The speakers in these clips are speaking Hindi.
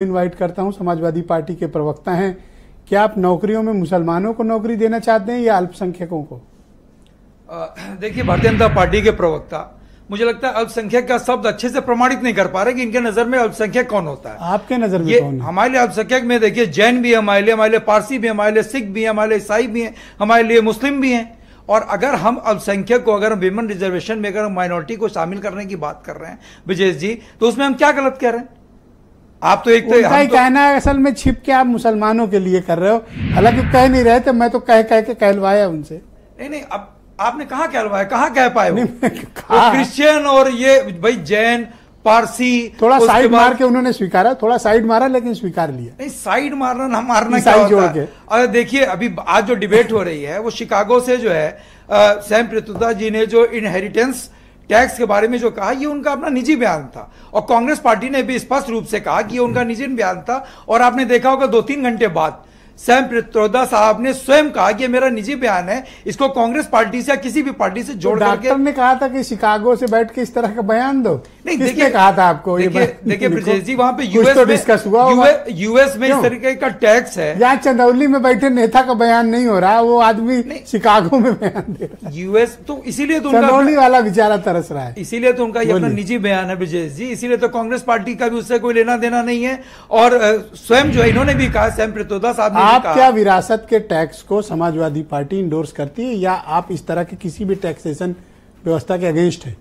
इनवाइट करता हूं। समाजवादी पार्टी के प्रवक्ता हैं। क्या आप नौकरियों में मुसलमानों को नौकरी देना चाहते हैं या अल्पसंख्यकों को? देखिए, भारतीय जनता पार्टी के प्रवक्ता, मुझे लगता है अल्पसंख्यक का शब्द अच्छे से प्रमाणित नहीं कर पा रहे कि इनके नजर में अल्पसंख्यक कौन होता है। आपके नजर में कौन है? हमारे लिए अल्पसंख्यक में देखिए, जैन भी है हमारे लिए पारसी भी है हमारे लिए, सिख भी है हमारे लिए, ईसाई भी है हमारे लिए, मुस्लिम भी हैं। और अगर हम अल्पसंख्यक को, अगर हम विमेन रिजर्वेशन में अगर हम माइनॉरिटी को शामिल करने की बात कर रहे हैं ब्रजेश जी, तो उसमें हम क्या गलत कह रहे हैं? आप तो एक कहना है असल में छिप के आप मुसलमानों के लिए कर रहे हो, हालांकि कह नहीं रहे थे, मैं तो कह के कहलवाया उनसे। नहीं, अब आपने कहाँ कहलवाया, कहाँ कह पाए वो क्रिश्चियन और ये भाई जैन पारसी, थोड़ा साइड मार के उन्होंने स्वीकारा, थोड़ा साइड मारा लेकिन स्वीकार लिया। नहीं, साइड मारना क्या होता है? अरे देखिए, अभी आज जो डिबेट हो रही है वो शिकागो से जो है सैम पित्रोदा जी ने जो इनहेरिटेंस टैक्स के बारे में जो कहा, ये उनका अपना निजी बयान था और कांग्रेस पार्टी ने भी स्पष्ट रूप से कहा कि ये उनका निजी बयान था। और आपने देखा होगा 2-3 घंटे बाद सैम पित्रोदा साहब ने स्वयं कहा कि मेरा निजी बयान है, इसको कांग्रेस पार्टी से या किसी भी पार्टी से जोड़ करके। डॉक्टर ने कहा था कि शिकागो से बैठ के इस तरह का बयान दो। नहीं, किसने कहा था आपको? देखिए ब्रजेश जी, वहां पे यूएस में इस तरीके का टैक्स है। यहाँ चंदौली में बैठे नेता का बयान नहीं हो रहा, वो आदमी शिकागो में बयान दे रहा है। यूएस तो इसीलिए तो चंदौली वाला बेचारा तरस रहा है, इसीलिए तो उनका ये अपना निजी बयान है ब्रजेश जी। इसीलिए तो कांग्रेस पार्टी का भी उससे कोई लेना देना नहीं है। और स्वयं जो है इन्होंने भी कहा, सैम पित्रोदा साहब ने आप क्या विरासत के टैक्स को समाजवादी पार्टी इंडोर्स करती है या आप इस तरह के किसी भी टैक्सेशन व्यवस्था के अगेंस्ट है?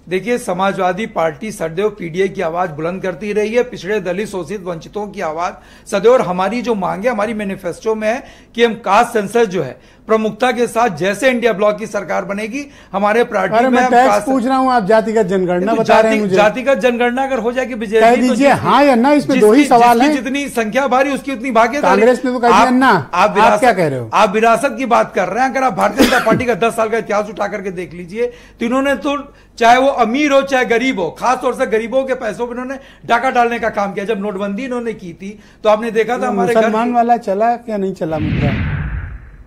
देखिए, समाजवादी पार्टी सदैव पीडीए की आवाज बुलंद करती रही है, पिछड़े दलित शोषित वंचितों की आवाज सदैव। और हमारी जो मांगे हमारी मैनिफेस्टो में है कि हम कास्ट सेंसस जो है प्रमुखता के साथ, जैसे इंडिया ब्लॉक की सरकार बनेगी, हमारे प्रार्थना में टैक्स पूछ रहा हूं, आप जातिगत जनगणना बता रहे हैं मुझे। जातिगत जनगणना अगर हो जाएगी विजय, कह दीजिए हाँ या ना, इसमें दो ही सवाल हैं। जितनी संख्या भारी उसकी उतनी भागीदारी। कांग्रेस ने तो कह दिया ना। आप क्या कह रहे हो? आप विरासत की बात कर रहे हैं। अगर आप भारतीय जनता पार्टी का 10 साल का इतिहास उठा करके देख लीजिए, तो इन्होंने तो चाहे वो अमीर हो चाहे गरीब हो, खासतौर से गरीबों के पैसों पर इन्होंने डाका डालने का काम किया। जब नोटबंदी इन्होंने की थी तो आपने देखा था हमारे मुसलमान वाला चला क्या नहीं चला मुद्दा?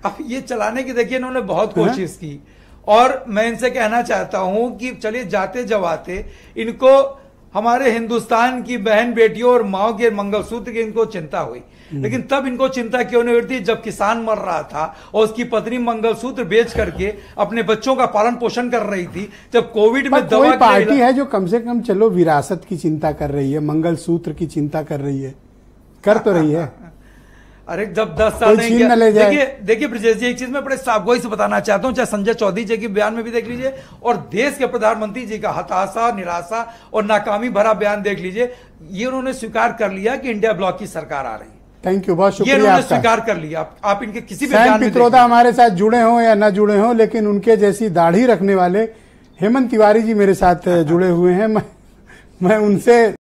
अब ये चलाने की देखिए इन्होंने बहुत कोशिश की। और मैं इनसे कहना चाहता हूं कि चलिए, जाते जवाते इनको हमारे हिंदुस्तान की बहन बेटियों और माओ के मंगलसूत्र की इनको चिंता हुई, लेकिन तब इनको चिंता क्यों नहीं हुई थी जब किसान मर रहा था और उसकी पत्नी मंगलसूत्र बेच करके अपने बच्चों का पालन पोषण कर रही थी। जब कोविड में दवा कोई पार्टी है जो कम से कम चलो विरासत की चिंता कर रही है, मंगलसूत्र की चिंता कर रही है, कर तो रही है। अरे जब 10 साल नहीं किया। देखिए ब्रजेश जी, एक चीज मैं बड़े साफगोई से बताना चाहता हूं, चाहे संजय चौधरी जी के बयान में भी देख लीजिए और देश के प्रधानमंत्री जी का हताशा, निराशा और नाकामी भरा बयान देख लीजिए। ये उन्होंने स्वीकार कर लिया कि इंडिया ब्लॉक की सरकार आ रही है। थैंक यू, बहुत शुक्रिया। ये उन्होंने स्वीकार कर लिया। आप इनके किसी भी सैम पित्रोदा हमारे साथ जुड़े हों या ना जुड़े हों, लेकिन उनके जैसी दाढ़ी रखने वाले हेमंत तिवारी जी मेरे साथ जुड़े हुए हैं। मैं उनसे